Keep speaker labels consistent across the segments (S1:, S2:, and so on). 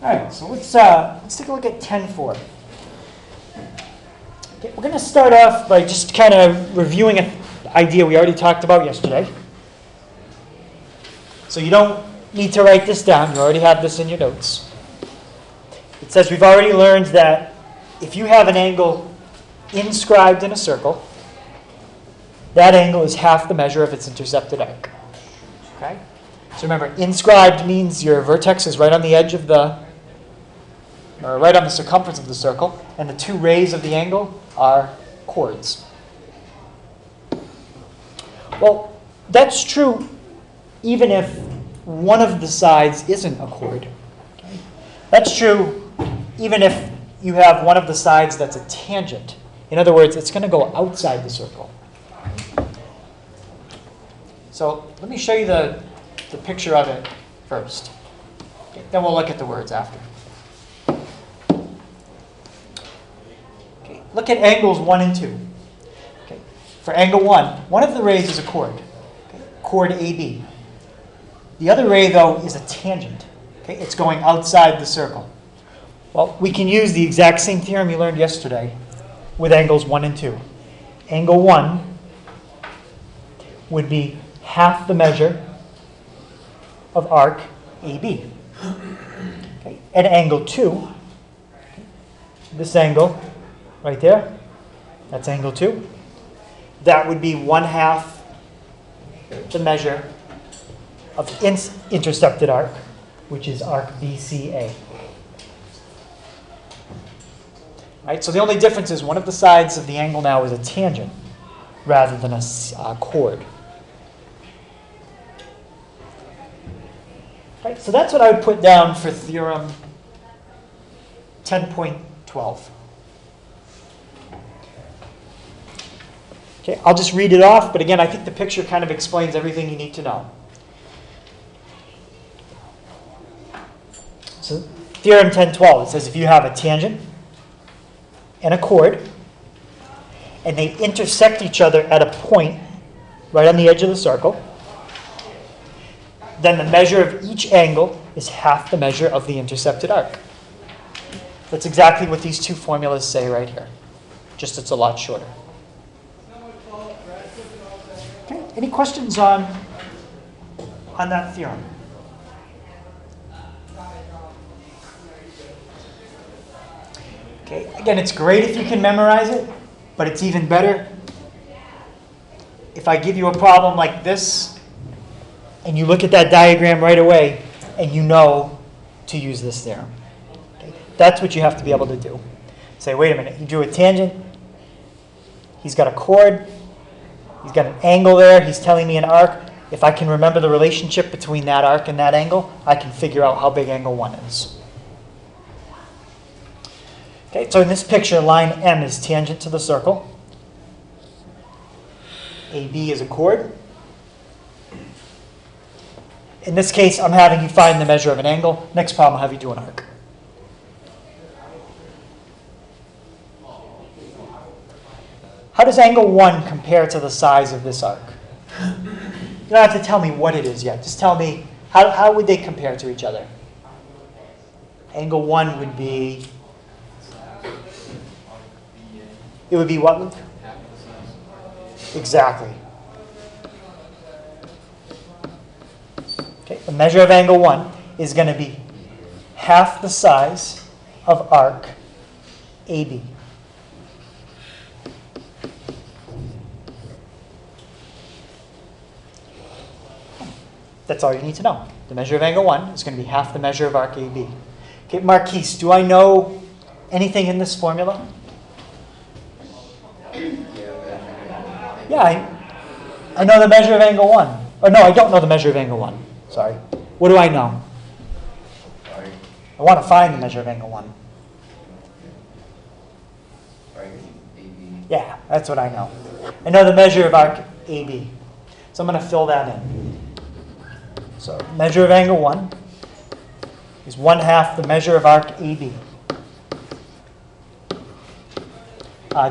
S1: All right, so let's take a look at 10-4. Okay, we're going to start off by just kind of reviewing an idea we already talked about yesterday. So you don't need to write this down. You already have this in your notes. It says we've already learned that if you have an angle inscribed in a circle, that angle is half the measure of its intercepted arc. Okay? So remember, inscribed means your vertex is right on the edge of right on the circumference of the circle, and the two rays of the angle are chords. Well, that's true even if one of the sides isn't a chord. Okay? That's true even if you have one of the sides that's a tangent. In other words, it's going to go outside the circle. So let me show you the picture of it first. Okay, then we'll look at the words after. Okay, look at angles 1 and 2. Okay, for angle 1, one of the rays is a chord, okay, chord AB. The other ray, though, is a tangent. Okay, it's going outside the circle. Well, we can use the exact same theorem you learned yesterday with angles 1 and 2. Angle 1 would be half the measure of arc AB. Okay. At angle 2, this angle right there, that's angle 2. That would be 1/2 the measure of intercepted arc, which is arc BCA. Right? So the only difference is one of the sides of the angle now is a tangent rather than a chord. Right, so that's what I would put down for theorem 10.12. Okay, I'll just read it off, but again, I think the picture kind of explains everything you need to know. So theorem 10.12, it says if you have a tangent and a chord, and they intersect each other at a point right on the edge of the circle, then the measure of each angle is half the measure of the intercepted arc. That's exactly what these two formulas say right here. Just it's a lot shorter. Okay, any questions on that theorem? Okay, again, it's great if you can memorize it, but it's even better if I give you a problem like this, and you look at that diagram right away, and you know to use this theorem. Okay? That's what you have to be able to do. Say, wait a minute, he drew a tangent, he's got a chord, he's got an angle there, he's telling me an arc. If I can remember the relationship between that arc and that angle, I can figure out how big angle 1 is. Okay, so in this picture, line M is tangent to the circle. AB is a chord. In this case, I'm having you find the measure of an angle. Next problem, I'll have you do an arc. How does angle 1 compare to the size of this arc? You don't have to tell me what it is yet. Just tell me, how would they compare to each other? Angle 1 would be, it would be what, Luke? Exactly. Okay, the measure of angle 1 is going to be half the size of arc AB. That's all you need to know. The measure of angle 1 is going to be half the measure of arc AB. Okay, Marquise, do I know anything in this formula? Yeah, I know the measure of angle 1. Or no, I don't know the measure of angle 1. Sorry. What do I know? I want to find the measure of angle 1. Yeah, that's what I know. I know the measure of arc AB. So I'm going to fill that in. So measure of angle 1 is 1/2 the measure of arc AB.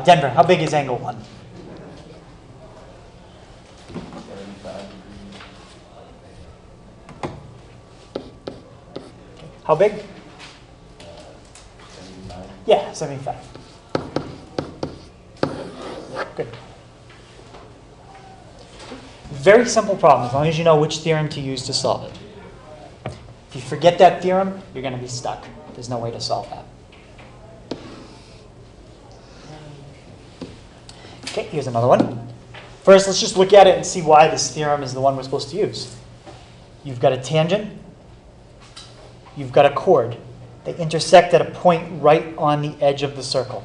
S1: Denver, how big is angle 1? How big? Yeah, 75. Good. Very simple problem, as long as you know which theorem to use to solve it. If you forget that theorem, you're going to be stuck. There's no way to solve that. Okay, here's another one. First, let's just look at it and see why this theorem is the one we're supposed to use. You've got a tangent. You've got a chord. They intersect at a point right on the edge of the circle.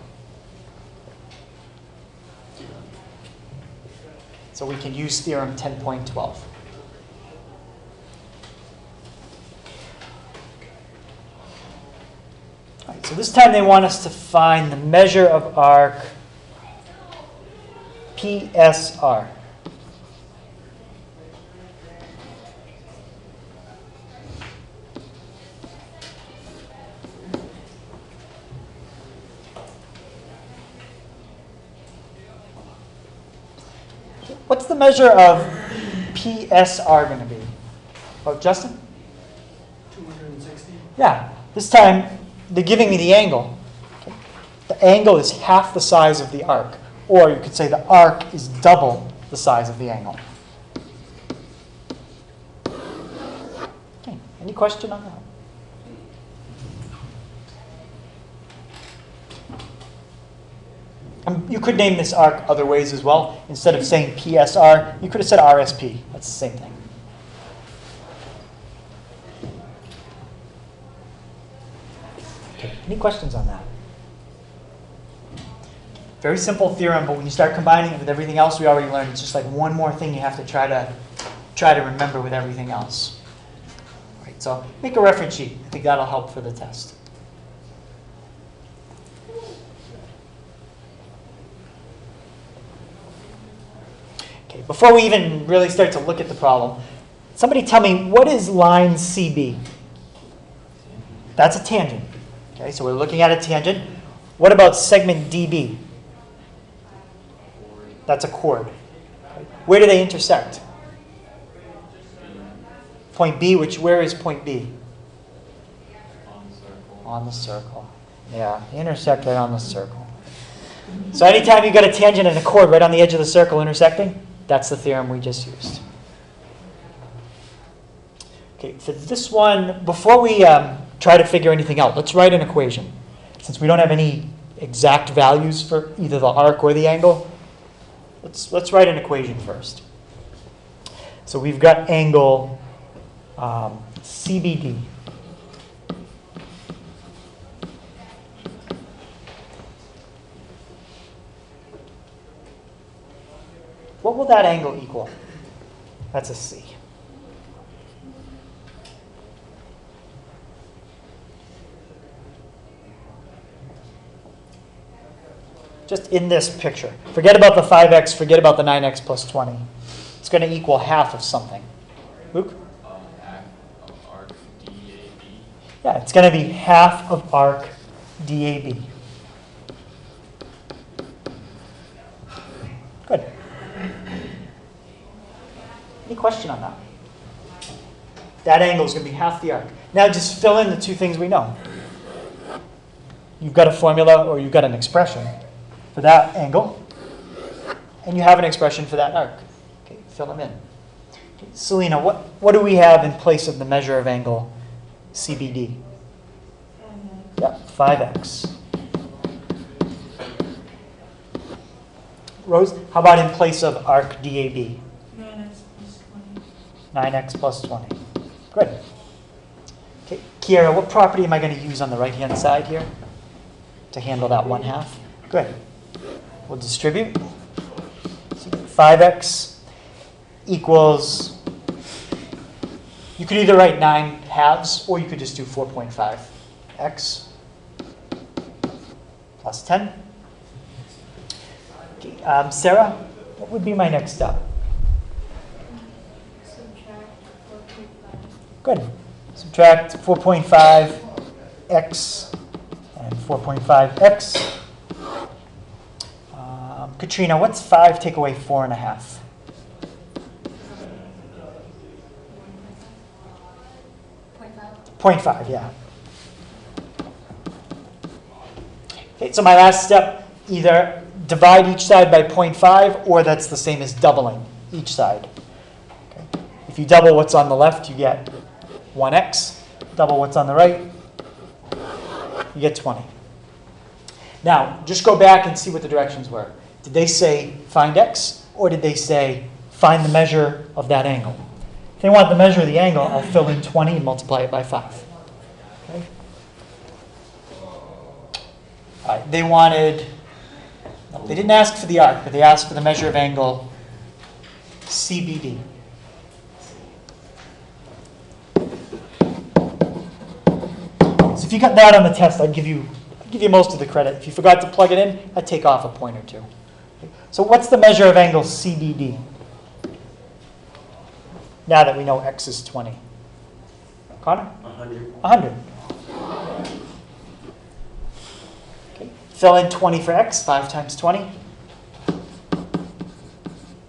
S1: So we can use theorem 10.12. All right, so this time they want us to find the measure of arc PSR. What's the measure of PSR going to be? Oh, Justin?
S2: 260.
S1: Yeah. This time, they're giving me the angle. Okay. The angle is half the size of the arc. Or you could say the arc is double the size of the angle. Okay. Any question on that? You could name this arc other ways as well. Instead of saying PSR, you could have said RSP. That's the same thing. Okay. Any questions on that? Very simple theorem, but when you start combining it with everything else we already learned, it's just like one more thing you have to try to remember with everything else. All right, so make a reference sheet. I think that'll help for the test. Okay, before we even really start to look at the problem, somebody tell me, what is line CB? That's a tangent. Okay, so we're looking at a tangent. What about segment DB? That's a chord. Where do they intersect? Point B, where is point B?
S2: On the circle.
S1: On the circle. Yeah, they intersect right on the circle. So anytime you've got a tangent and a chord right on the edge of the circle intersecting, that's the theorem we just used. Okay, for this one, before we try to figure anything out, let's write an equation. Since we don't have any exact values for either the arc or the angle, let's write an equation first. So we've got angle CBD. What will that angle equal? That's a C. Just in this picture. Forget about the 5x, forget about the 9x plus 20. It's going to equal half of something. Luke?
S2: Half of arc DAB.
S1: Yeah, it's going to be half of arc DAB. Good. Any question on that? That angle is going to be half the arc. Now just fill in the two things we know. You've got a formula or you've got an expression for that angle, and you have an expression for that arc. Okay, fill them in. Okay, Selena, what do we have in place of the measure of angle CBD? Yep, 5x. Rose, how about in place of arc DAB? 9x plus 20. Good. Okay, Kiera, what property am I going to use on the right-hand side here to handle that 1/2? Good. We'll distribute. So 5x equals, you could either write 9/2 or you could just do 4.5x plus 10. Okay, Sarah, what would be my next step? Good. Subtract 4.5x and 4.5x. Katrina, what's 5 take away 4.5? 0.5, yeah. Okay, so my last step, either divide each side by 0.5, or that's the same as doubling each side. Okay. If you double what's on the left, you get 1x. Double what's on the right, you get 20. Now, just go back and see what the directions were. Did they say find x, or did they say find the measure of that angle? If they want the measure of the angle, I'll fill in 20 and multiply it by 5. Okay. All right, they didn't ask for the arc, but they asked for the measure of angle CBD. So if you got that on the test, I'd give you most of the credit. If you forgot to plug it in, I'd take off a point or two. Okay. So what's the measure of angle CBD? Now that we know x is 20. Connor?
S2: 100.
S1: 100. Okay. Fill in 20 for x. 5 times 20.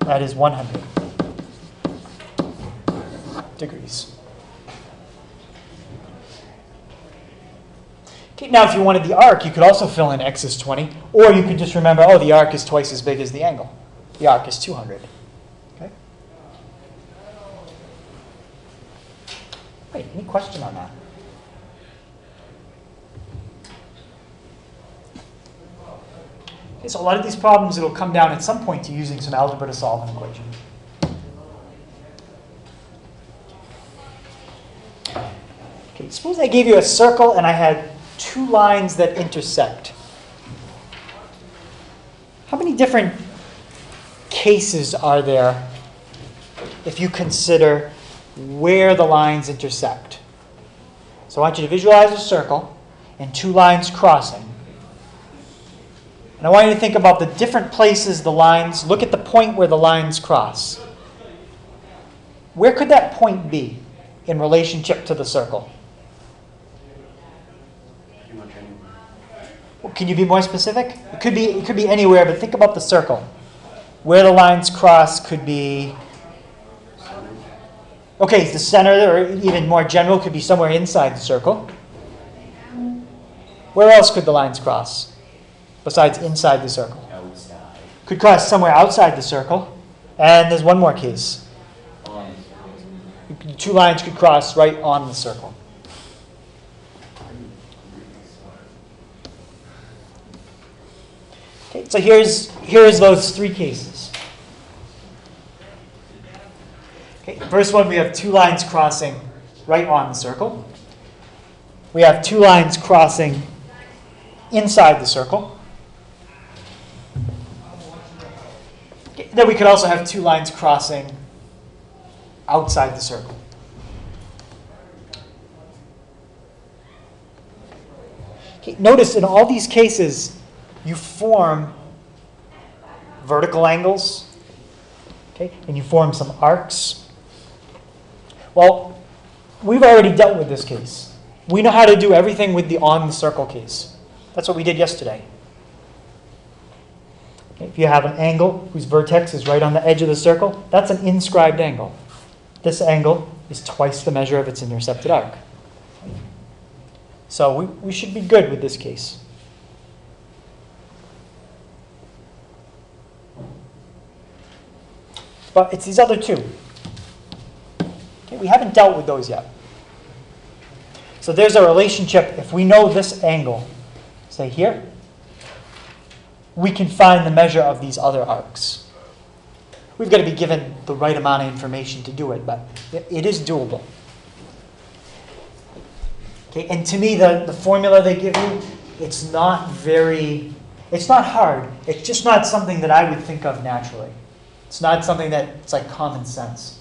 S1: That is 100 degrees. Okay, now if you wanted the arc, you could also fill in x is 20, or you could just remember, oh, the arc is twice as big as the angle. The arc is 200. Okay? Wait, any question on that? Okay, so a lot of these problems, it'll come down at some point to using some algebra to solve an equation. Okay, suppose I gave you a circle and I had 2 lines that intersect. How many different cases are there if you consider where the lines intersect? So I want you to visualize a circle and 2 lines crossing. And I want you to think about the different places the lines, look at the point where the lines cross. Where could that point be in relationship to the circle? Can you be more specific? It could be anywhere, but think about the circle. Where the lines cross could be... Okay, the center, or even more general, could be somewhere inside the circle. Where else could the lines cross besides inside the circle?
S2: Outside.
S1: Could cross somewhere outside the circle. And there's one more case. 2 lines could cross right on the circle. Okay, so here's those 3 cases. Okay, first one, we have 2 lines crossing right on the circle. We have 2 lines crossing inside the circle. Okay, then we could also have 2 lines crossing outside the circle. Okay, notice in all these cases, you form vertical angles, okay, and you form some arcs. Well, we've already dealt with this case. We know how to do everything with the on the circle case. That's what we did yesterday. Okay, if you have an angle whose vertex is right on the edge of the circle, that's an inscribed angle. This angle is twice the measure of its intercepted arc. So we should be good with this case. But it's these other 2. Okay, we haven't dealt with those yet. So there's a relationship. If we know this angle, say here, we can find the measure of these other arcs. We've got to be given the right amount of information to do it, but it is doable. Okay, and to me, the formula they give you, it's not hard. It's just not something that I would think of naturally. It's not something that's like common sense.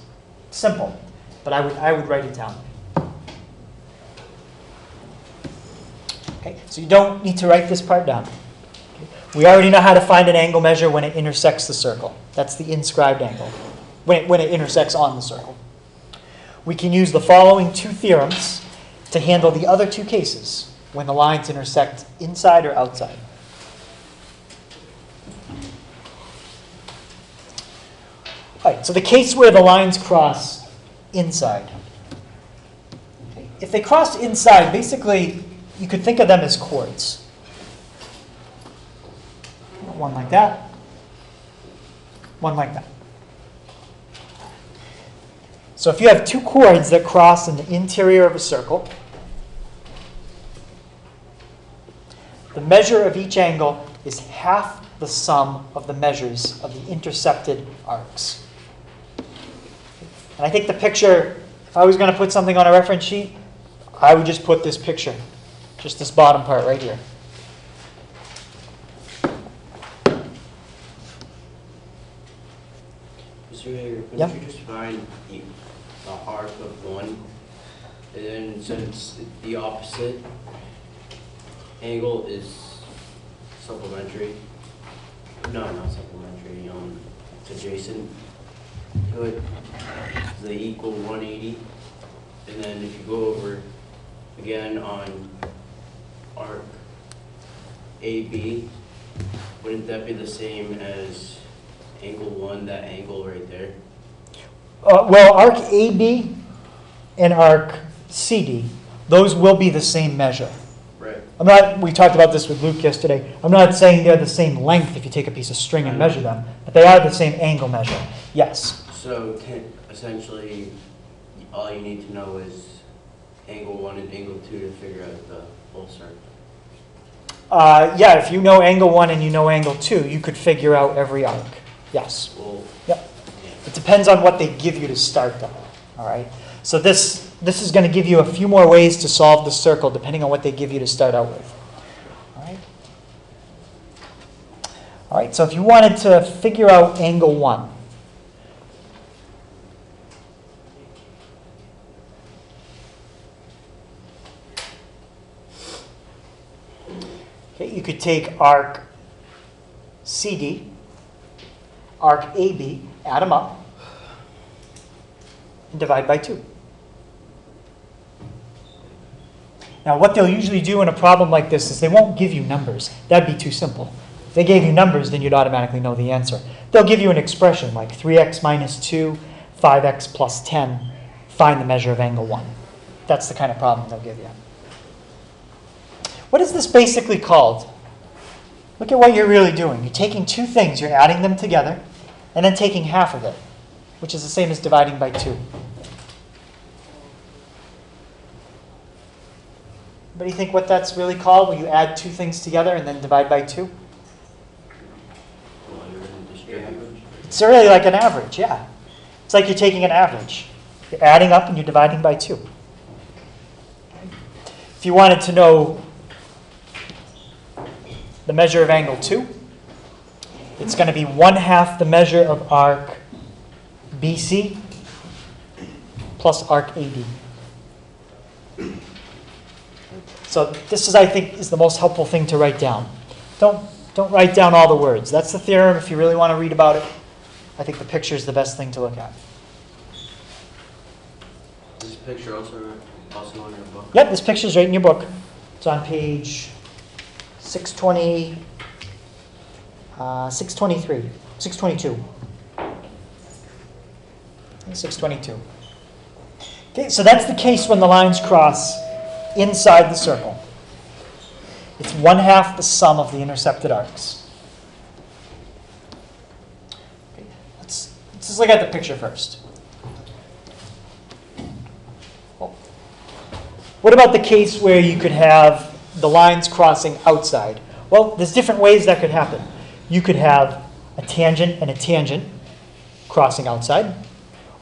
S1: Simple, but I would write it down. Okay, so you don't need to write this part down. Okay. We already know how to find an angle measure when it intersects the circle. That's the inscribed angle, when it intersects on the circle. We can use the following 2 theorems to handle the other 2 cases, when the lines intersect inside or outside. All right, so the case where the lines cross inside. Okay. If they cross inside, basically, you could think of them as chords. one like that, one like that. So if you have two chords that cross in the interior of a circle, the measure of each angle is half the sum of the measures of the intersected arcs. And I think the picture, if I was going to put something on a reference sheet, I would just put this picture, just this bottom part right here.
S3: Mr. Hager, couldn't
S1: Yep.
S3: you just find the arc of one, and then since the opposite angle is supplementary, no, not supplementary, it's adjacent to it, they equal 180, and then if you go over again on arc AB, wouldn't that be the same as angle 1, that angle right there?
S1: Well, arc AB and arc CD, those will be the same measure.
S3: Right.
S1: We talked about this with Luke yesterday. I'm not saying they're the same length if you take a piece of string and measure them, but they are the same angle measure. Yes.
S3: So essentially, all you need to know is angle 1 and angle 2 to figure out the whole circle.
S1: Yeah, if you know angle 1 and you know angle 2, you could figure out every arc. Yes.
S3: Well,
S1: Yep. It depends on what they give you to start though. All right. So this is going to give you a few more ways to solve the circle depending on what they give you to start out with. All right. All right. So if you wanted to figure out angle 1, okay, you could take arc CD, arc AB, add them up, and divide by 2. Now, what they'll usually do in a problem like this is they won't give you numbers. That'd be too simple. If they gave you numbers, then you'd automatically know the answer. They'll give you an expression like 3x minus 2, 5x plus 10, find the measure of angle 1. That's the kind of problem they'll give you. What is this basically called? Look at what you're really doing. You're taking two things, you're adding them together, and then taking half of it, which is the same as dividing by 2. Anybody think what that's really called, when you add two things together and then divide by 2?
S3: well, you're going to distribute.
S1: It's really like an average, yeah. It's like you're taking an average. You're adding up and you're dividing by 2. If you wanted to know the measure of angle 2, it's going to be 1/2 the measure of arc BC plus arc AD. So this is, I think, is the most helpful thing to write down. Don't write down all the words. That's the theorem. If you really want to read about it, I think the picture is the best thing to look at.
S3: This picture also in your book?
S1: Yep, this picture's right in your book. It's on page 620, 623, 622. 622. Okay, so that's the case when the lines cross inside the circle. It's 1/2 the sum of the intercepted arcs. Okay, let's just look at the picture first. What about the case where you could have the lines crossing outside? Well, there's different ways that could happen. You could have a tangent and a tangent crossing outside,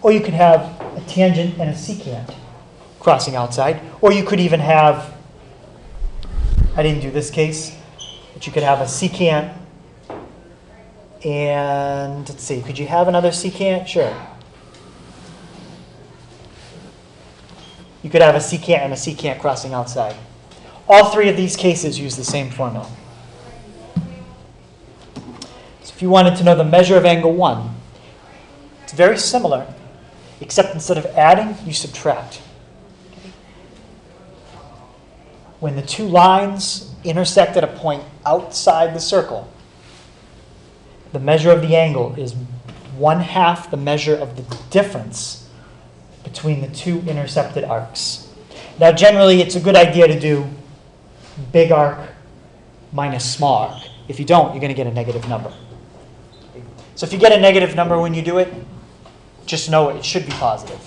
S1: or you could have a tangent and a secant crossing outside, or you could even have, I didn't do this case, but you could have a secant and, let's see, could you have another secant? Sure. You could have a secant and a secant crossing outside. All three of these cases use the same formula. So if you wanted to know the measure of angle 1, it's very similar, except instead of adding, you subtract. When the two lines intersect at a point outside the circle, the measure of the angle is 1/2 the measure of the difference between the two intercepted arcs. Now, generally, it's a good idea to do big arc minus small arc. If you don't, you're going to get a negative number. So if you get a negative number when you do it, just know it should be positive.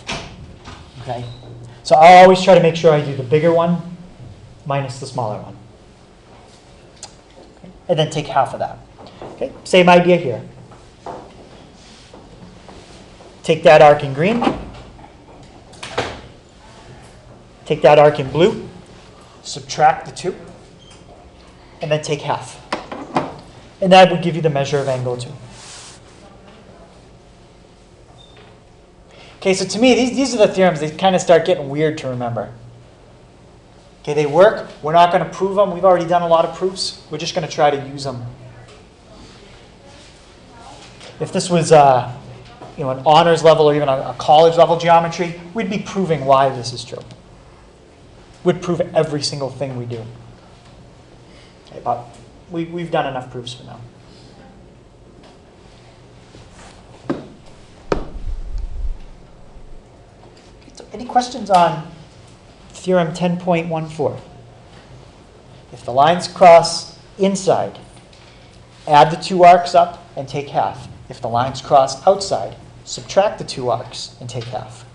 S1: Okay? So I'll always try to make sure I do the bigger one minus the smaller one. Okay? And then take half of that. Okay? Same idea here. Take that arc in green. Take that arc in blue. Subtract the 2. And then take half. And that would give you the measure of angle 2. Okay, so to me, these are the theorems. They kind of start getting weird to remember. Okay, they work. We're not going to prove them. We've already done a lot of proofs. We're just going to try to use them. If this was an honors level or even a college level geometry, we'd be proving why this is true. We'd prove every single thing we do. Okay, but we've done enough proofs for now. Any questions on theorem 10.14? If the lines cross inside, add the 2 arcs up and take half. If the lines cross outside, subtract the 2 arcs and take half.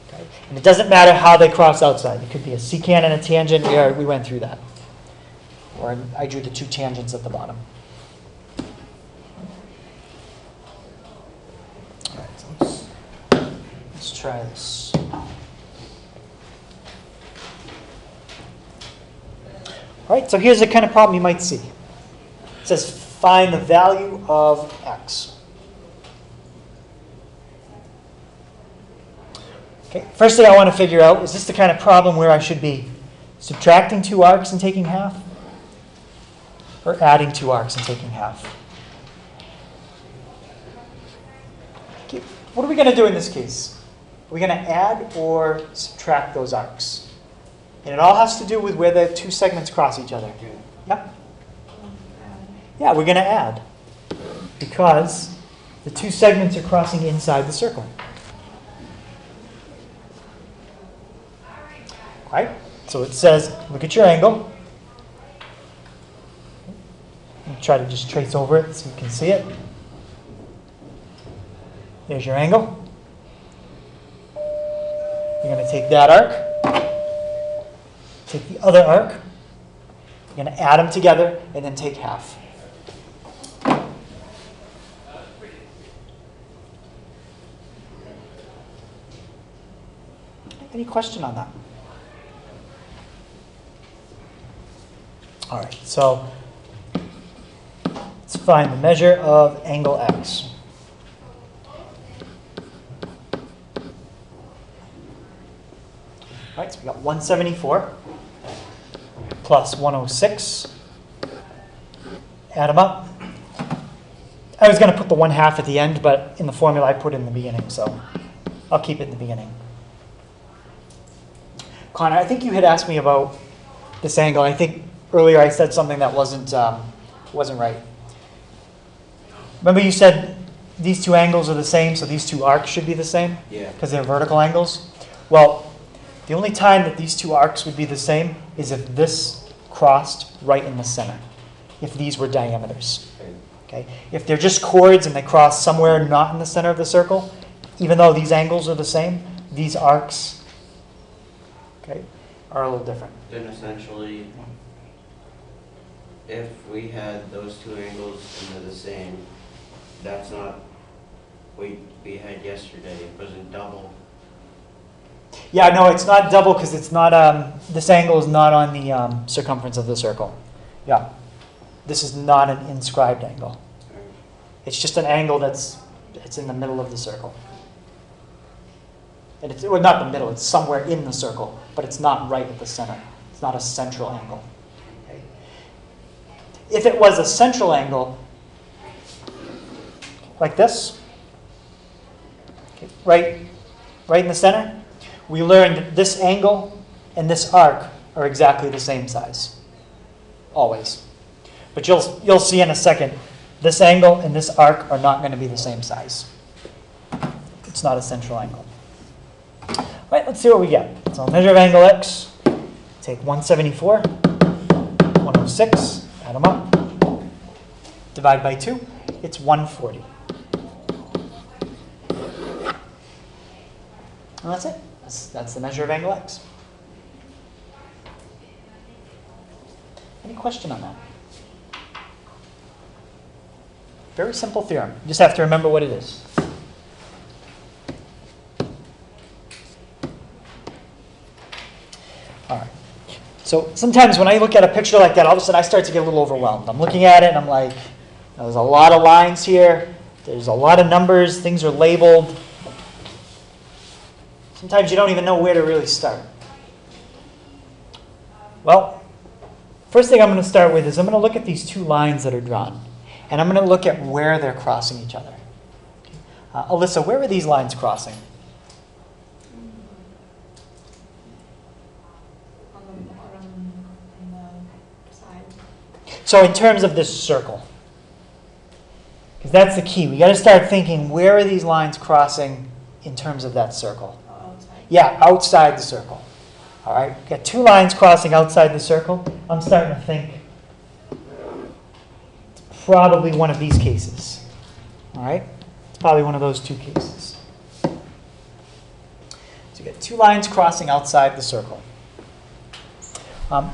S1: Okay? And it doesn't matter how they cross outside. It could be a secant and a tangent. We went through that. Or I drew the 2 tangents at the bottom. All right, so let's try this. All right, so here's the kind of problem you might see. It says find the value of x. Okay, first thing I want to figure out, is this the kind of problem where I should be subtracting 2 arcs and taking half? Or adding 2 arcs and taking half? Okay, what are we going to do in this case? Are we going to add or subtract those arcs? And it all has to do with where the 2 segments cross each other. Yeah? Yeah, we're going to add. Because the 2 segments are crossing inside the circle. Right? So it says, look at your angle. I'll try to just trace over it so you can see it. There's your angle. You're going to take that arc. Take the other arc. You're going to add them together and then take half. Any question on that? All right, so let's find the measure of angle x. All right, so we got 174 plus 106. Add them up. I was going to put the 1/2 at the end, but in the formula I put it in the beginning, so I'll keep it in the beginning. Connor, I think you had asked me about this angle. I think earlier I said something that wasn't right. Remember you said these 2 angles are the same, so these 2 arcs should be the same?
S3: Yeah.
S1: Because they're vertical angles? Well, the only time that these 2 arcs would be the same is if this crossed right in the center, if these were diameters. Okay? If they're just chords and they cross somewhere not in the center of the circle, even though these angles are the same, these arcs, okay, are a little different.
S3: Then essentially, if we had those 2 angles and they're the same, that's not what we had yesterday. It wasn't double.
S1: Yeah, no, it's not double because it's not. This angle is not on the circumference of the circle. Yeah, this is not an inscribed angle. It's just an angle it's in the middle of the circle. And it's well, not the middle. It's somewhere in the circle, but it's not right at the center. It's not a central angle. Okay. If it was a central angle, like this, okay, right in the center, we learned that this angle and this arc are exactly the same size, always. But you'll see in a second, this angle and this arc are not going to be the same size. It's not a central angle. All right, let's see what we get. So measure of angle x, take 174, 106. 106, add them up. Divide by 2, it's 140. And that's it. That's the measure of angle x. Any question on that? Very simple theorem. You just have to remember what it is. All right. So sometimes when I look at a picture like that, all of a sudden I start to get a little overwhelmed. I'm looking at it and I'm like, there's a lot of lines here. There's a lot of numbers. Things are labeled. Sometimes you don't even know where to really start. Well, first thing I'm going to start with is I'm going to look at these two lines that are drawn. And I'm going to look at where they're crossing each other. Alyssa, where are these lines crossing?
S4: On the side.
S1: So in terms of this circle, because that's the key. We got to start thinking, where are these lines crossing in terms of that circle?
S4: Outside.
S1: Yeah, outside the circle. All right, we've got two lines crossing outside the circle. I'm starting to think it's probably one of these cases. All right, it's probably one of those two cases. So you got two lines crossing outside the circle.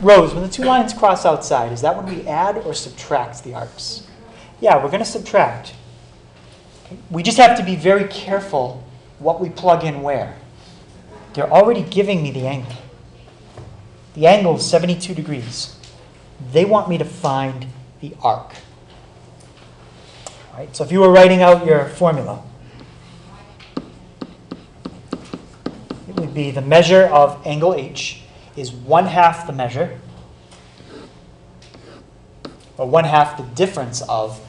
S1: Rose, when the two lines cross outside, is that when we add or subtract the arcs? Yeah, we're going to subtract. Okay. We just have to be very careful what we plug in where. They're already giving me the angle. The angle is 72 degrees. They want me to find the arc. All right, so if you were writing out your formula, it would be the measure of angle H is 1/2 the measure, or 1/2 the difference of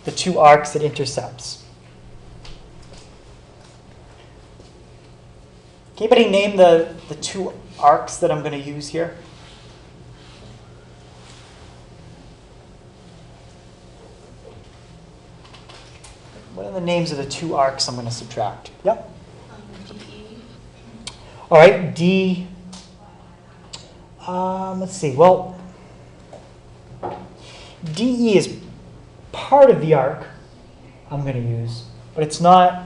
S1: the two arcs it intercepts. Can anybody name the two arcs that I'm going to use here? What are the names of the two arcs I'm going to subtract? Yep.
S4: DE.
S1: All right, D. Let's see. Well, DE is part of the arc I'm going to use, but it's not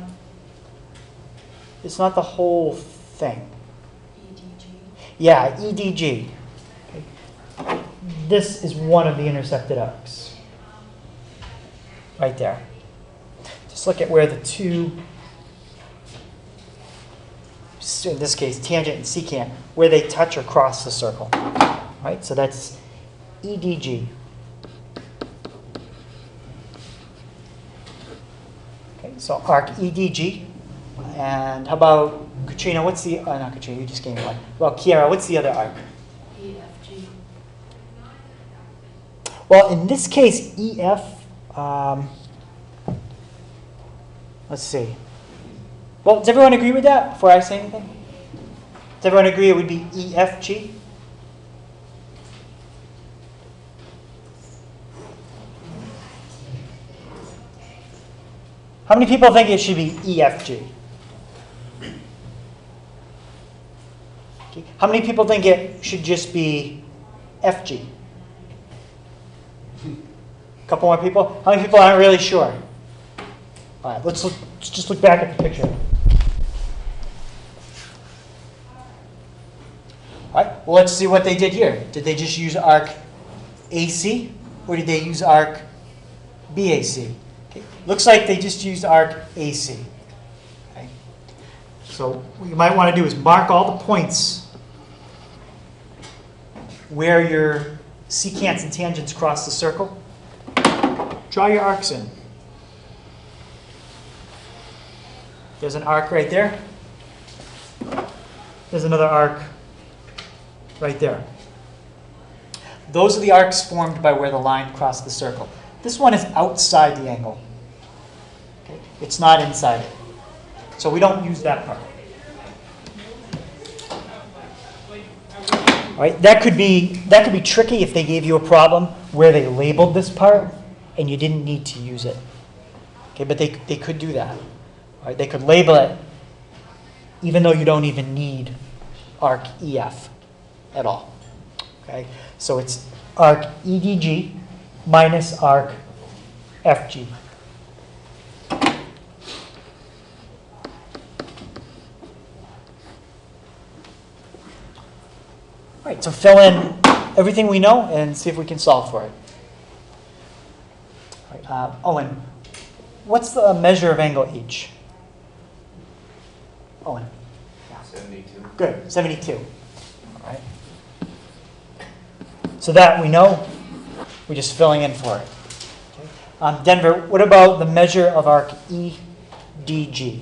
S1: the whole thing.
S4: EDG.
S1: Yeah, EDG. Okay. This is one of the intersected arcs. Right there. Just look at where the two, in this case, tangent and secant, where they touch or cross the circle. Right? So that's EDG. Okay, so arc EDG. And how about Katrina? What's the, not Katrina, you just gave me one. Well, Kiara, what's the other arc?
S4: EFG.
S1: Well, in this case, EF, let's see. Well, does everyone agree with that before I say anything? Does everyone agree it would be EFG? How many people think it should be EFG? Okay. How many people think it should just be FG? A couple more people? How many people aren't really sure? All right, let's just look back at the picture. All right, well, let's see what they did here. Did they just use arc AC, or did they use arc BAC? Okay. Looks like they just used arc AC. Okay. So what you might want to do is mark all the points where your secants and tangents cross the circle. Draw your arcs in. There's an arc right there. There's another arc right there. Those are the arcs formed by where the line crossed the circle. This one is outside the angle. Okay? It's not inside it. So we don't use that part. All right, that could be tricky if they gave you a problem where they labeled this part and you didn't need to use it. Okay, but they could do that. All right, they could label it even though you don't even need arc EF at all. Okay, so it's arc EDG minus arc FG. All right, so fill in everything we know and see if we can solve for it. All right, Owen, what's the measure of angle H? Owen.
S2: 72.
S1: Good, 72. All right. So that we know, we're just filling in for it. Okay. Denver, what about the measure of arc EDG?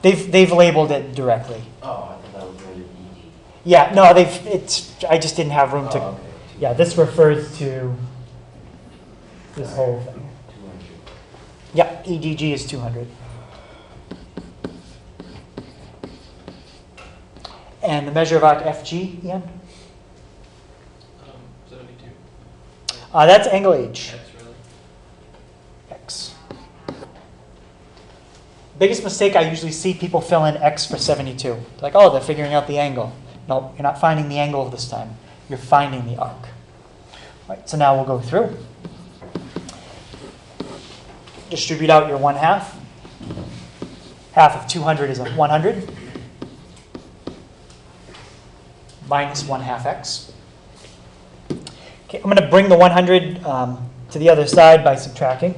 S1: They've labeled it directly.
S3: Oh, I thought that was rated ED.
S1: Yeah, no, I just didn't have room to.
S3: Oh, okay.
S1: Yeah, this refers to this whole thing.
S3: 200.
S1: Yeah, EDG is 200. And the measure of arc FG, Ian?
S2: 72.
S1: That's angle H.
S2: That's really.
S1: X. Biggest mistake I usually see people fill in X for 72. Like, oh, they're figuring out the angle. No, you're not finding the angle this time. You're finding the arc. All right, so now we'll go through. Distribute out your 1/2. Half of 200 is a 100. Minus 1/2 X. Okay, I'm going to bring the 100 to the other side by subtracting.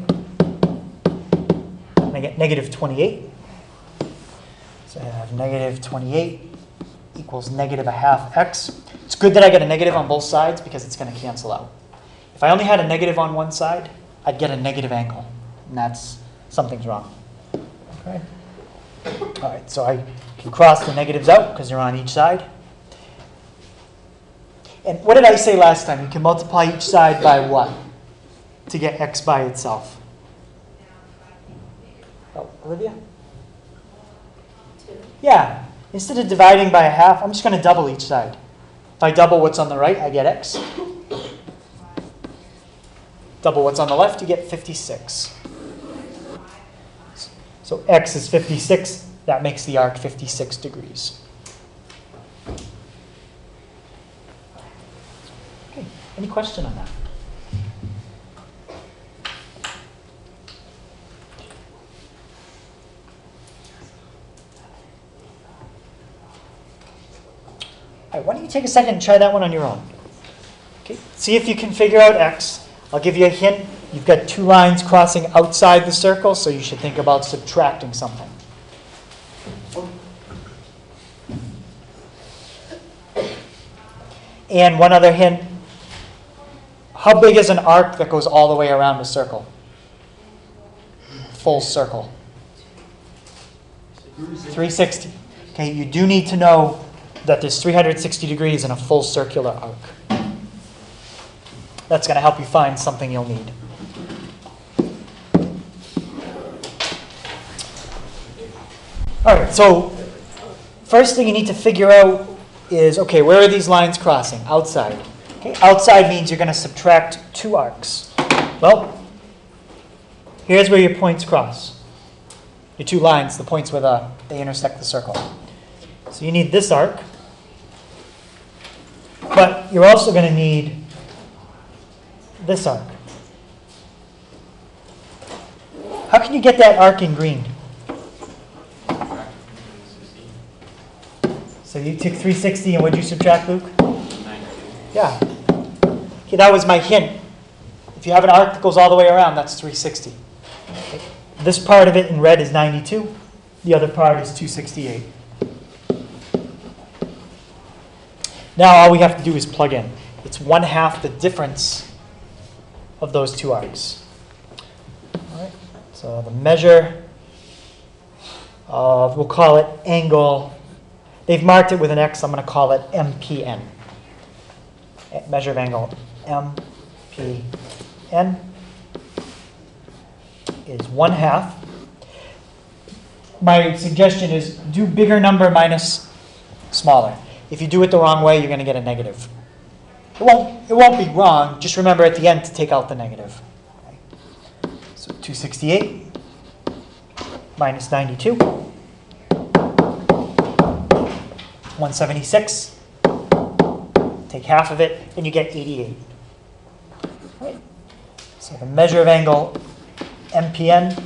S1: And I get negative 28. So I have negative 28 equals negative 1/2 X. It's good that I get a negative on both sides because it's going to cancel out. If I only had a negative on one side, I'd get a negative angle. And something's wrong. Okay. All right, so I can cross the negatives out because they're on each side. And what did I say last time? You can multiply each side by what to get X by itself? Oh, Olivia?
S4: 2.
S1: Yeah. Instead of dividing by 1/2, I'm just going to double each side. If I double what's on the right, I get X. Double what's on the left, you get 56. So X is 56. That makes the arc 56 degrees. Okay. Any question on that? All right, why don't you take a second and try that one on your own? Okay. See if you can figure out X. I'll give you a hint. You've got 2 lines crossing outside the circle, so you should think about subtracting something. And one other hint. How big is an arc that goes all the way around a circle? Full circle. 360. Okay, you do need to know that there's 360 degrees in a full circular arc. That's going to help you find something you'll need. All right, so first thing you need to figure out is, okay, where are these lines crossing? Outside. Okay, outside means you're going to subtract 2 arcs. Well, here's where your points cross. Your 2 lines, the points where they intersect the circle. So you need this arc. But you're also going to need this arc. How can you get that arc in green? So you took 360 and what did you subtract, Luke?
S2: 92.
S1: Yeah. Okay, that was my hint. If you have an arc that goes all the way around, that's 360. Okay. This part of it in red is 92. The other part is 268. Now all we have to do is plug in. It's 1/2 the difference of those 2 arcs. All right. So the measure of, we'll call it angle. They've marked it with an X. I'm going to call it MPN. Measure of angle MPN is 1/2. My suggestion is do bigger number minus smaller. If you do it the wrong way, you're going to get a negative. It won't be wrong. Just remember at the end to take out the negative. Okay. So 268 minus 92. 176. Take half of it, and you get 88. Right. So the measure of angle MPN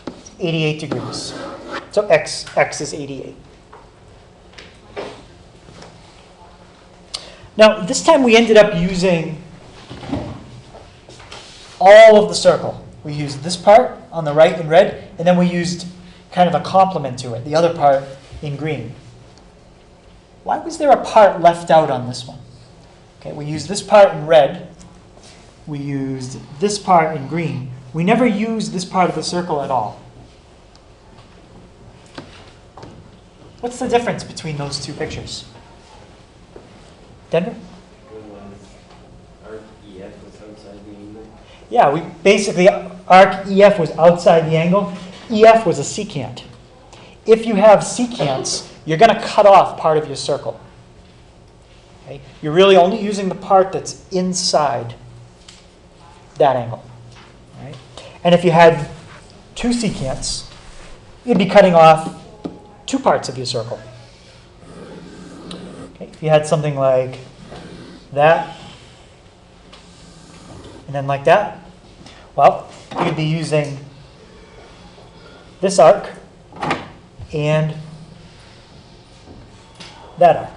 S1: is 88 degrees. So x is 88. Now, this time we ended up using all of the circle. We used this part on the right in red, and then we used kind of a complement to it, the other part in green. Why was there a part left out on this one? Okay, we used this part in red. We used this part in green. We never used this part of the circle at all. What's the difference between those two pictures? Denver?
S3: Arc EF was outside the angle.
S1: Yeah, we basically, arc EF was outside the angle. EF was a secant. If you have secants, you're going to cut off part of your circle. Okay? You're really only using the part that's inside that angle. Right? And if you had two secants, you'd be cutting off two parts of your circle. Okay? If you had something like that, and then like that, well, you'd be using this arc and that arc.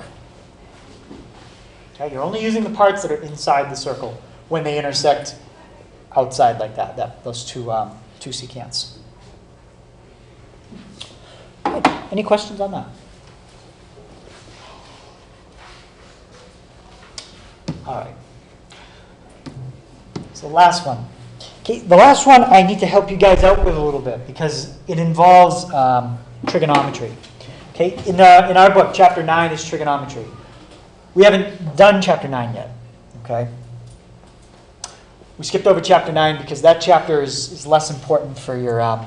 S1: Okay, you're only using the parts that are inside the circle when they intersect outside like that, those two secants. Good. Any questions on that? All right. So the last one. Okay, the last one I need to help you guys out with a little bit because it involves trigonometry. Okay, in our book, Chapter 9 is trigonometry. We haven't done Chapter 9 yet. Okay, we skipped over Chapter 9 because that chapter is less important for your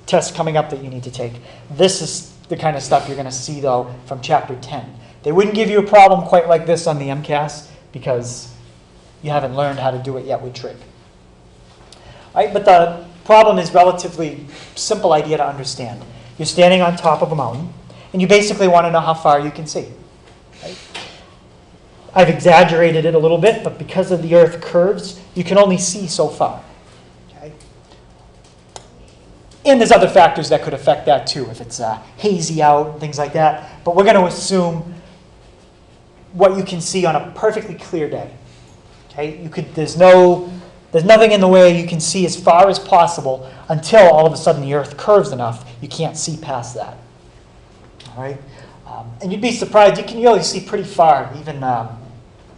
S1: test coming up that you need to take. This is the kind of stuff you're going to see, though, from Chapter 10. They wouldn't give you a problem quite like this on the MCAS because you haven't learned how to do it yet with trig. All right, but the problem is relatively simple idea to understand. You're standing on top of a mountain, and you basically want to know how far you can see. Right? I've exaggerated it a little bit, but because of the Earth curves, you can only see so far. Okay? And there's other factors that could affect that too, if it's hazy out and things like that. But we're going to assume what you can see on a perfectly clear day. Okay? There's nothing in the way. You can see as far as possible until all of a sudden the Earth curves enough you can't see past that. All right, and you'd be surprised. You can really see pretty far, even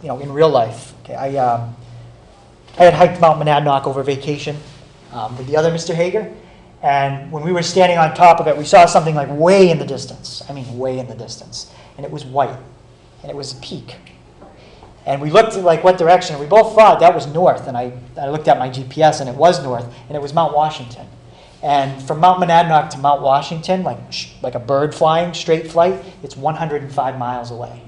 S1: in real life. Okay, I had hiked Mount Monadnock over vacation with the other Mr. Hager, and when we were standing on top of it, we saw something like way in the distance. I mean, way in the distance, and it was white, and it was a peak. And we looked at like what direction, and we both thought that was north. And I looked at my GPS, and it was north, and it was Mount Washington. And from Mount Monadnock to Mount Washington, like a bird flying, straight flight, it's 105 miles away.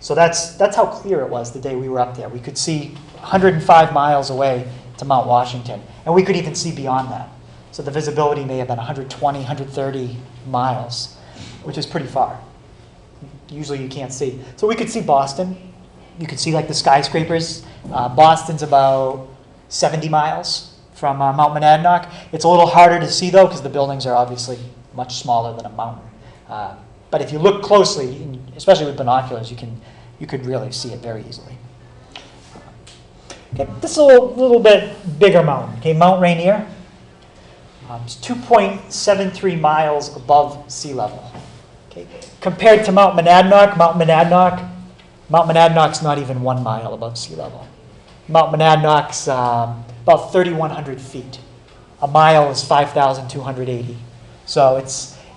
S1: So that's how clear it was the day we were up there. We could see 105 miles away to Mount Washington, and we could even see beyond that. So the visibility may have been 120, 130 miles, which is pretty far. Usually you can't see. So we could see Boston. You could see like the skyscrapers. Boston's about 70 miles from Mount Monadnock. It's a little harder to see though because the buildings are obviously much smaller than a mountain. But if you look closely, especially with binoculars, you could really see it very easily. Okay, this is a little bit bigger mountain. Okay, Mount Rainier. It's 2.73 miles above sea level. Okay, compared to Mount Monadnock, Mount Monadnock's not even 1 mile above sea level. Mount Monadnock's about 3,100 feet. A mile is 5,280. So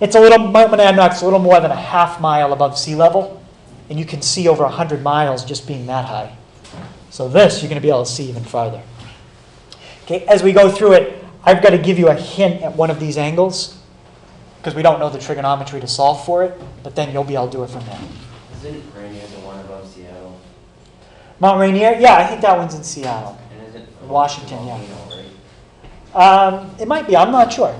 S1: Mount Monadnock's a little more than a half mile above sea level, and you can see over 100 miles just being that high. So this, you're going to be able to see even farther. Okay, as we go through it, I've got to give you a hint at one of these angles, because we don't know the trigonometry to solve for it, but then you'll be able to do it from there.
S3: Isn't Rainier the one above Seattle?
S1: Mount Rainier? Yeah, I think that one's in Seattle.
S3: And is it
S1: Washington, yeah.
S3: volcano, right?
S1: It might be. I'm not sure.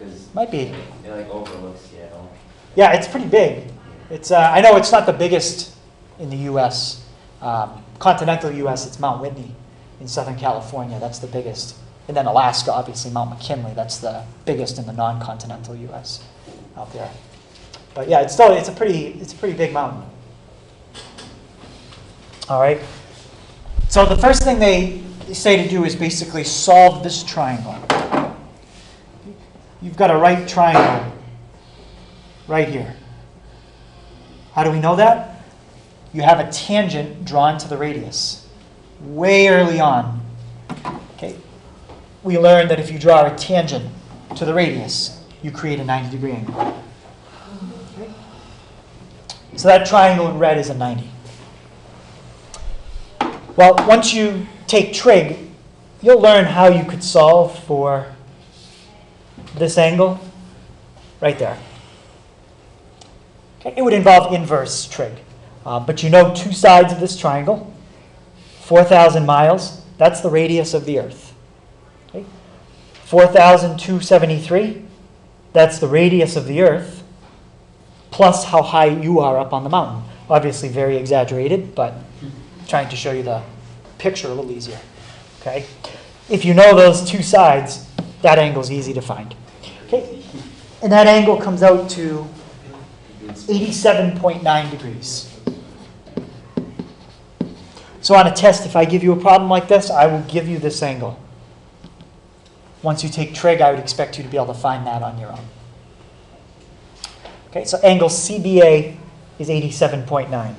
S3: Because
S1: Might be.
S3: it like overlooks Seattle.
S1: Yeah, it's pretty big. It's I know it's not the biggest in the U.S. Continental U.S. It's Mount Whitney in Southern California. That's the biggest. And then Alaska, obviously Mount McKinley. That's the biggest in the non-continental U.S. out there. But yeah, it's a pretty big mountain. All right. So the first thing they say to do is basically solve this triangle. You've got a right triangle right here. How do we know that? You have a tangent drawn to the radius way early on. Okay. We learned that if you draw a tangent to the radius, you create a 90-degree angle. Okay. So that triangle in red is a 90. Well, once you take trig, you'll learn how you could solve for this angle right there. Okay. It would involve inverse trig. But you know two sides of this triangle, 4,000 miles, that's the radius of the Earth. Okay. 4,273, that's the radius of the Earth, plus how high you are up on the mountain. Obviously very exaggerated, but trying to show you the picture a little easier. Okay. If you know those two sides, that angle is easy to find. Okay. And that angle comes out to 87.9 degrees. So on a test, if I give you a problem like this, I will give you this angle. Once you take trig, I would expect you to be able to find that on your own. Okay, so angle CBA is 87.9.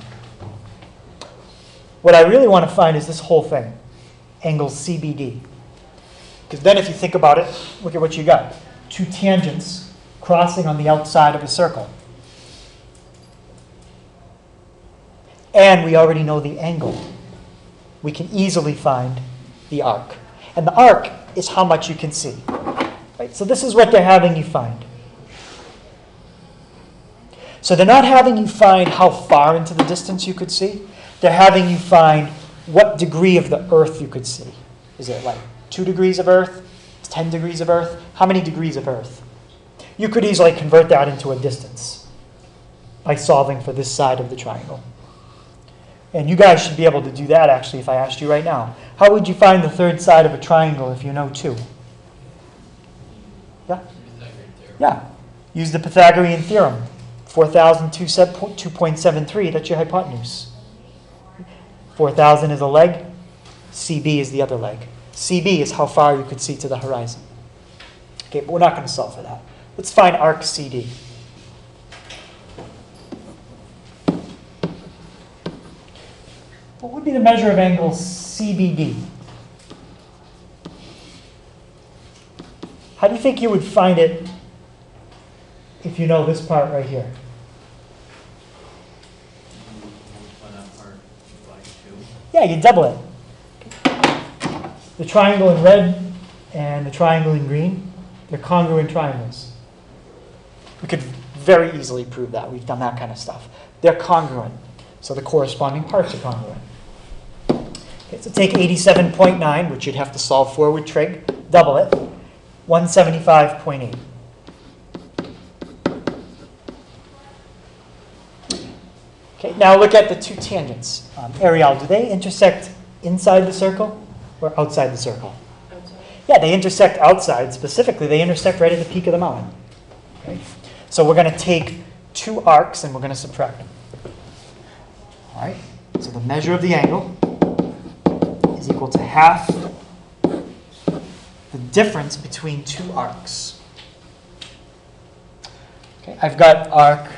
S1: What I really want to find is this whole thing, angle CBD. Because then if you think about it, look at what you got. Two tangents crossing on the outside of a circle. And we already know the angle. We can easily find the arc. And the arc is how much you can see. Right? So this is what they're having you find. So they're not having you find how far into the distance you could see. They're having you find what degree of the Earth you could see. Is it like 2 degrees of Earth? 10 degrees of Earth? How many degrees of Earth? You could easily convert that into a distance by solving for this side of the triangle. And you guys should be able to do that, actually, if I asked you right now. How would you find the third side of a triangle if you know 2? Yeah? Yeah. Use the Pythagorean theorem. 4,002.73, that's your hypotenuse. 4,000 is a leg. CB is the other leg. CB is how far you could see to the horizon. Okay, but we're not going to solve for that. Let's find arc CD. What would be the measure of angle CBD? How do you think you would find it if you know this part right here?
S2: Multiply that part by 2.
S1: Yeah, you double it. The triangle in red and the triangle in green, they're congruent triangles. We could very easily prove that. We've done that kind of stuff. They're congruent, so the corresponding parts are congruent. Okay, so take 87.9, which you'd have to solve for with trig, double it, 175.8. Okay, now look at the two tangents. Ariel, do they intersect inside the circle or outside the circle?
S4: Outside.
S1: Yeah, they intersect outside. Specifically, they intersect right at the peak of the mountain. Okay? So we're going to take two arcs and we're going to subtract them. All right, so the measure of the angle is equal to half the difference between two arcs. Okay, I've got arc,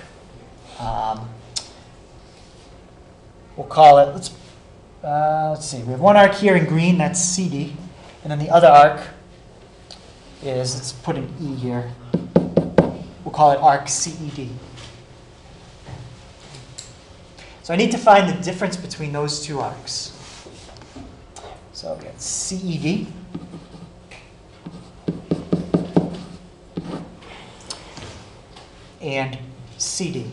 S1: we'll call it, let's see, we have one arc here in green, that's CD, and then the other arc is, let's put an E here, we'll call it arc CED. So I need to find the difference between those two arcs. So we got CED. And CD.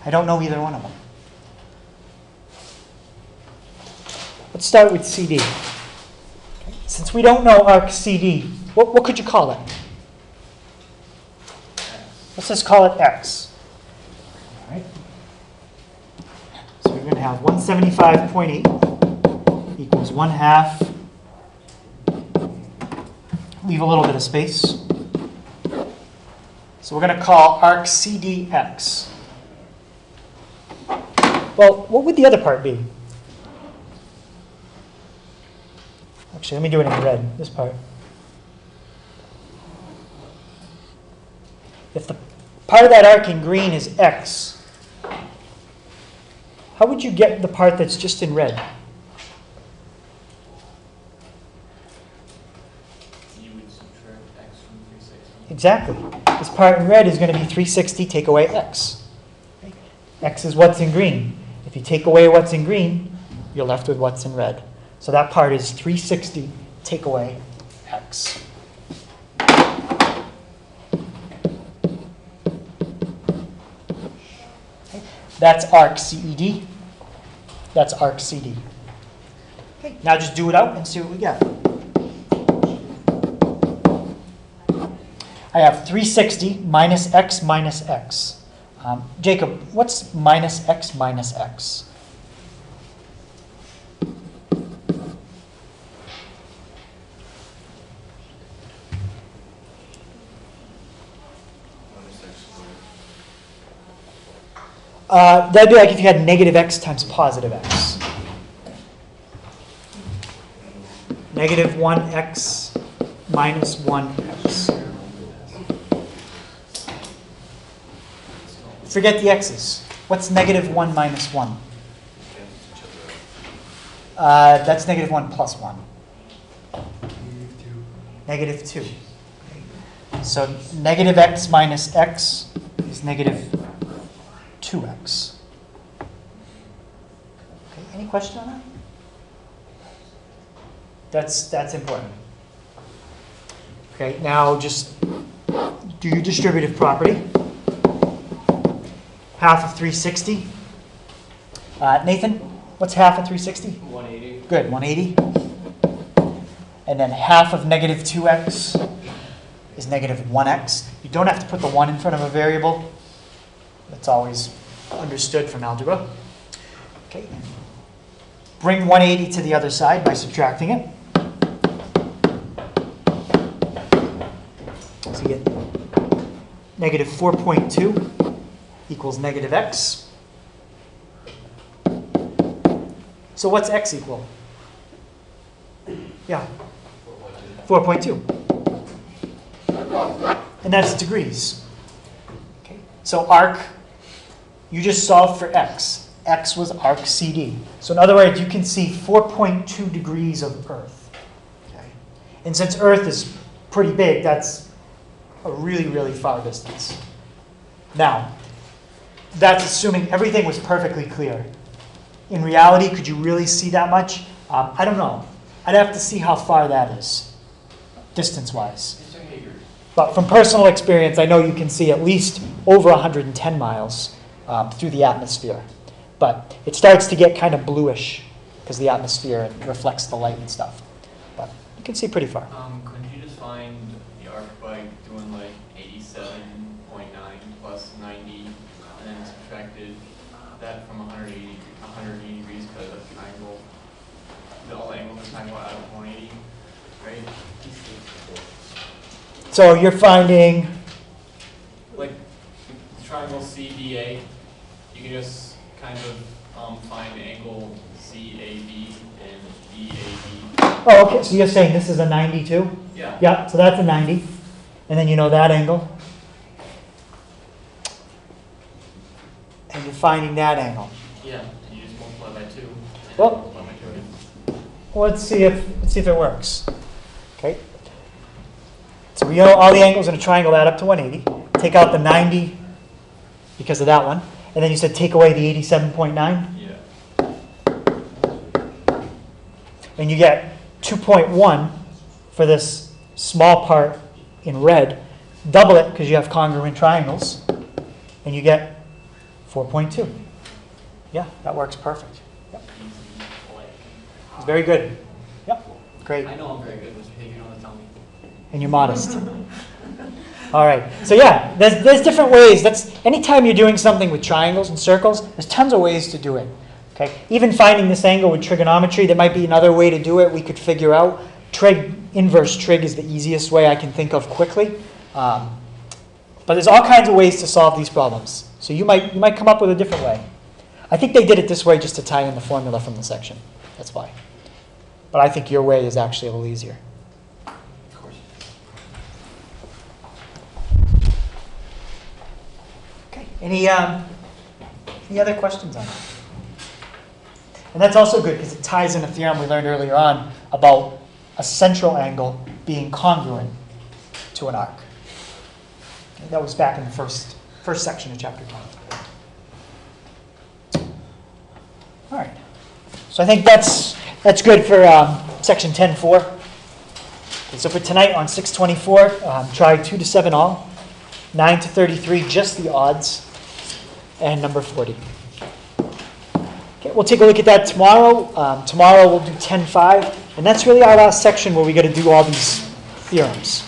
S1: I don't know either one of them. Let's start with CD. Okay. Since we don't know arc CD, what could you call it? Let's just call it X. All right. So we're going to have 175.8 equals 1/2. Leave a little bit of space. So we're going to call arc CD X. Well, what would the other part be? Actually, let me do it in red, this part. If the part of that arc in green is X, how would you get the part that's just in red?
S2: You would subtract X from 360.
S1: Exactly. This part in red is going to be 360 take away X. X is what's in green. If you take away what's in green, you're left with what's in red. So that part is 360 take away X. That's arc CED. That's arc CD. Okay, now just do it out and see what we get. I have 360 minus X minus X. Jacob, what's minus X minus X? That'd be like if you had negative X times positive X. Negative 1X minus 1X. Forget the X's. What's negative 1 minus 1? That's negative 1 plus 1. Negative 2. So negative X minus X is negative 2X. Okay, any question on that? That's important. Okay, now just do your distributive property. Half of 360. Nathan, what's half of 360?
S2: 180.
S1: Good, 180. And then half of negative 2x is negative 1x. You don't have to put the 1 in front of a variable. That's always understood from algebra. Okay. Bring 180 to the other side by subtracting it. So you get negative 4.2 equals negative x. So what's x equal? Yeah, 4.2. And that's degrees. Okay. So arc, you just solved for x. X was arc CD. So in other words, you can see 4.2 degrees of Earth. Okay. And since Earth is pretty big, that's a really, really far distance. Now, that's assuming everything was perfectly clear. In reality, could you really see that much? I don't know. I'd have to see how far that is, distance-wise.
S2: It's a Hager.
S1: But from personal experience, I know you can see at least over 110 miles through the atmosphere. But it starts to get kind of bluish because the atmosphere reflects the light and stuff. But you can see pretty far.
S2: Couldn't you just find the arc by doing like 87.9 plus 90 and then subtracted that from 180 degrees because of the triangle? All the angles of the triangle out of 180, right?
S1: So you're finding,
S2: Like the triangle CDA, you can just kind of find angle CAB and EAB.
S1: oh, okay, so you're saying this is a 92?
S2: Yeah.
S1: Yeah, so that's a 90. And then you know that angle. And you're finding that angle.
S2: Yeah, and you just multiply by 2. And
S1: Well-
S2: multiply by 2 again.
S1: Well, let's see if it works. Okay. So we know all the angles in a triangle add up to 180. Take out the 90 because of that one. And then you said take away the 87.9.
S2: Yeah.
S1: And you get 2.1 for this small part in red. Double it because you have congruent triangles. And you get 4.2. Yeah, that works perfect. Yep. It's very good. Yep. Great.
S2: I know I'm very good, Mr. Hager, you don't have to tell me.
S1: And you're modest. All right. So yeah, there's different ways. That's anytime you're doing something with triangles and circles, there's tons of ways to do it. Okay. Even finding this angle with trigonometry, there might be another way to do it. We could figure out. Inverse trig is the easiest way I can think of quickly. But there's all kinds of ways to solve these problems. So you might come up with a different way. I think they did it this way just to tie in the formula from the section. That's why. But I think your way is actually a little easier.
S2: Of course.
S1: Okay. Any other questions on it? And that's also good because it ties in a theorem we learned earlier on about a central angle being congruent to an arc. Okay, that was back in the first section of chapter 20. All right. So I think that's good for section 10.4. Okay, so for tonight on 624, try 2 to 7 all, 9 to 33 just the odds, and number 40. Okay, we'll take a look at that tomorrow. Tomorrow we'll do 10.5, and that's really our last section where we got to do all these theorems.